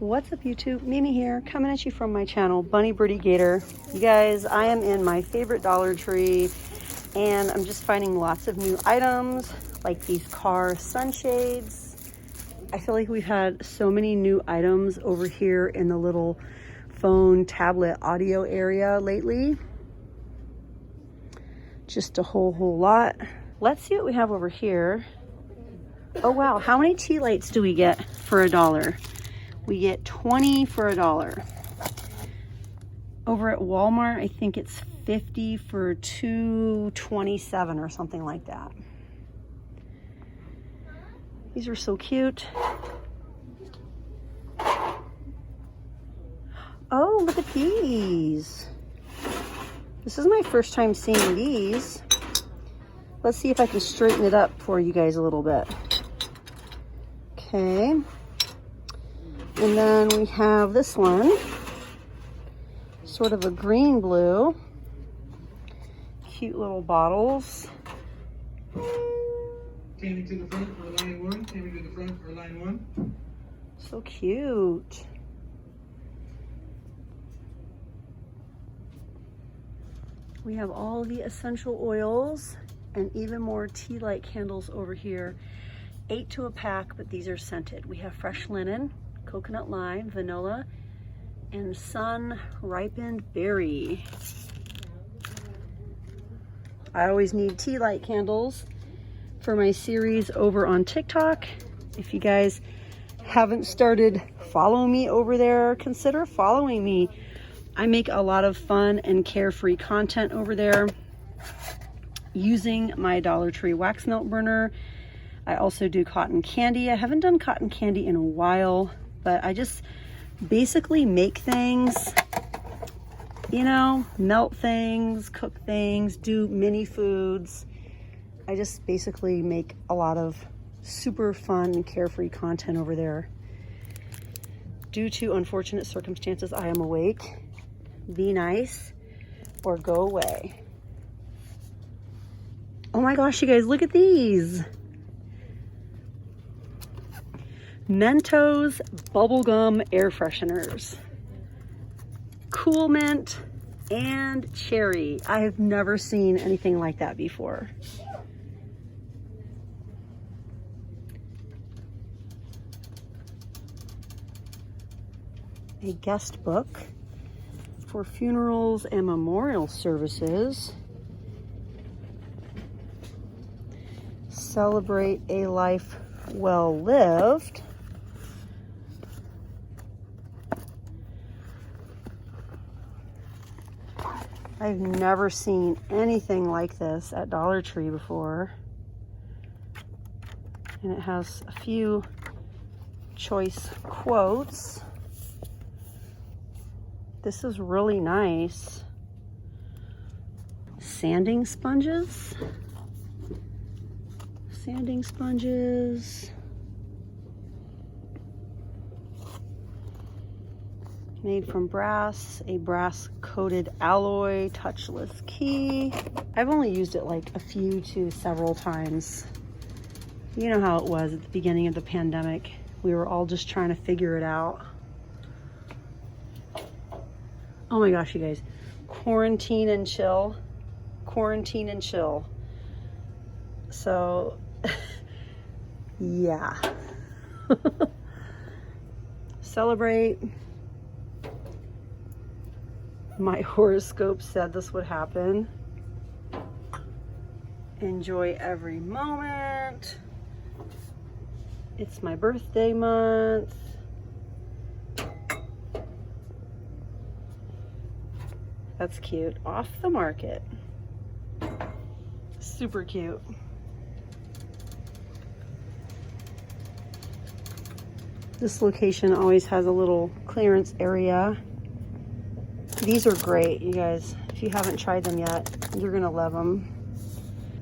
What's up YouTube? Mimi here, coming at you from my channel, Bunny Birdy Gator. You guys, I am in my favorite Dollar Tree and I'm just finding lots of new items like these car sunshades. I feel like we've had so many new items over here in the little phone, tablet, audio area lately. Just a whole lot. Let's see what we have over here. Oh wow, how many tea lights do we get for $1? We get 20 for $1. Over at Walmart, I think it's 50 for $2.27 or something like that. These are so cute. Oh, look at these. This is my first time seeing these. Let's see if I can straighten it up for you guys a little bit. Okay. And then we have this one, sort of a green blue. Cute little bottles. Tammy to the front for line 1. Tammy to the front for line 1. So cute. We have all the essential oils and even more tea light candles over here. 8 to a pack, but these are scented. We have fresh linen, coconut lime, vanilla, and sun ripened berry. I always need tea light candles for my series over on TikTok. If you guys haven't started following me over there, consider following me. I make a lot of fun and carefree content over there using my Dollar Tree wax melt burner. I also do cotton candy. I haven't done cotton candy in a while, but I just basically make things, you know, melt things, cook things, do mini foods. I just basically make a lot of super fun and carefree content over there. Due to unfortunate circumstances, I am awake. Be nice or go away. Oh my gosh, you guys, look at these. Mentos bubblegum air fresheners. Cool mint and cherry. I have never seen anything like that before. A guest book for funerals and memorial services. Celebrate a life well lived. I've never seen anything like this at Dollar Tree before. And it has a few choice quotes. This is really nice. Sanding sponges. Sanding sponges. Made from brass, a brass coated alloy touchless key. I've only used it like a few to several times. You know how it was at the beginning of the pandemic. We were all just trying to figure it out. Oh my gosh, you guys. Quarantine and chill. Quarantine and chill. So, yeah. Celebrate. My horoscope said this would happen. Enjoy every moment. It's my birthday month. That's cute. Off the market. Super cute. This location always has a little clearance area. These are great, you guys. If you haven't tried them yet, you're gonna love them.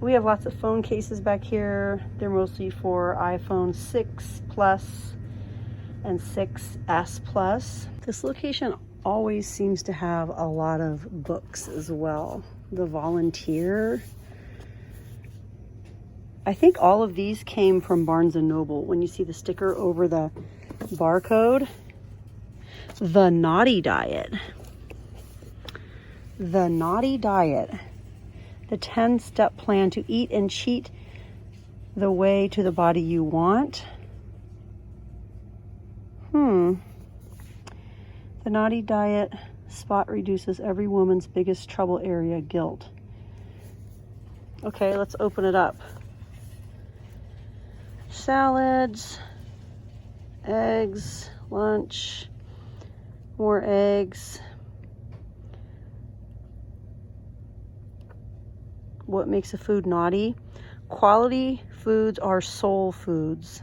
We have lots of phone cases back here. They're mostly for iPhone 6 Plus and 6S Plus. This location always seems to have a lot of books as well. The Volunteer. I think all of these came from Barnes & Noble. When you see the sticker over the barcode, The Naughty Diet. The Naughty Diet. The 10-step plan to eat and cheat the way to the body you want. The Naughty Diet spot reduces every woman's biggest trouble area, guilt. Okay, let's open it up. Salads, eggs, lunch, more eggs. What makes a food naughty? Quality foods are soul foods.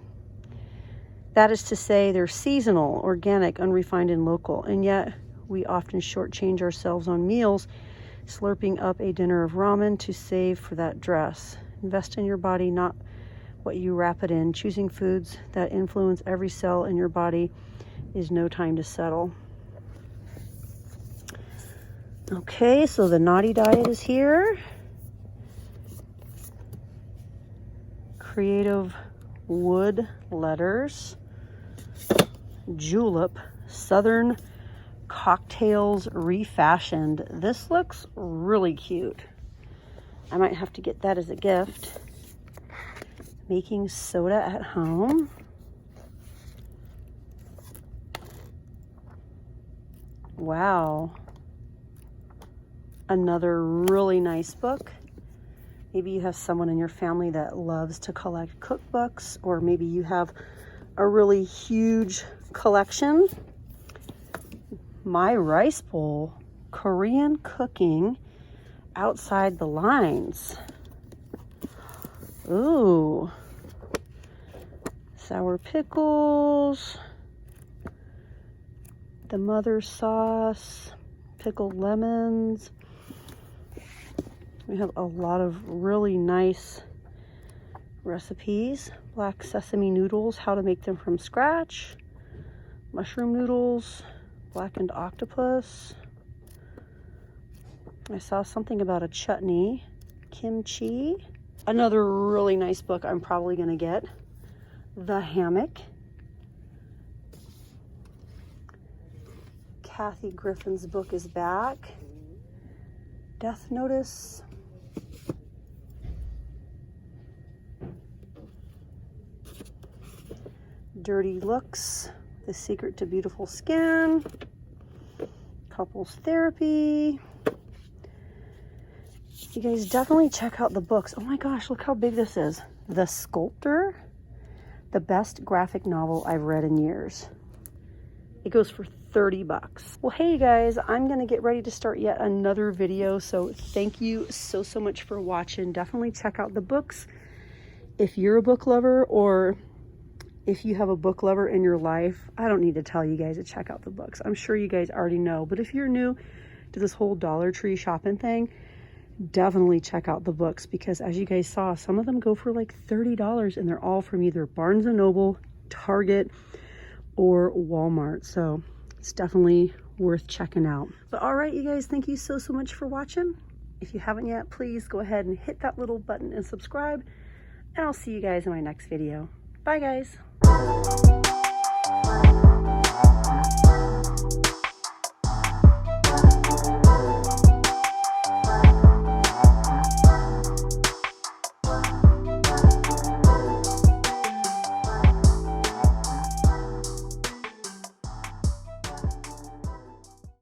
That is to say, they're seasonal, organic, unrefined, and local. And yet, we often shortchange ourselves on meals, slurping up a dinner of ramen to save for that dress. Invest in your body, not what you wrap it in. Choosing foods that influence every cell in your body is no time to settle. Okay, so the Naughty Diet is here. Creative wood letters. Julep, Southern Cocktails Refashioned. This looks really cute. I might have to get that as a gift. Making soda at home. Wow. Another really nice book. Maybe you have someone in your family that loves to collect cookbooks, or maybe you have a really huge collection. My Rice Bowl, Korean Cooking Outside the Lines. Ooh. Sour pickles, the mother sauce, pickled lemons. We have a lot of really nice recipes. Black sesame noodles, how to make them from scratch. Mushroom noodles, blackened octopus. I saw something about a chutney. Kimchi. Another really nice book I'm probably gonna get. The Hammock. Kathy Griffin's book is back. Death Notice. Dirty Looks, The Secret to Beautiful Skin. Couples Therapy. You guys definitely check out the books. Oh my gosh, look how big this is. The Sculptor, the best graphic novel I've read in years. It goes for $30. Well, hey you guys, I'm gonna get ready to start yet another video. So thank you so much for watching. Definitely check out the books. If you're a book lover, or if you have a book lover in your life, I don't need to tell you guys to check out the books. I'm sure you guys already know, but if you're new to this whole Dollar Tree shopping thing, definitely check out the books, because as you guys saw, some of them go for like $30, and they're all from either Barnes & Noble, Target, or Walmart. So it's definitely worth checking out. But all right, you guys, thank you so much for watching. If you haven't yet, please go ahead and hit that little button and subscribe, and I'll see you guys in my next video. Bye guys.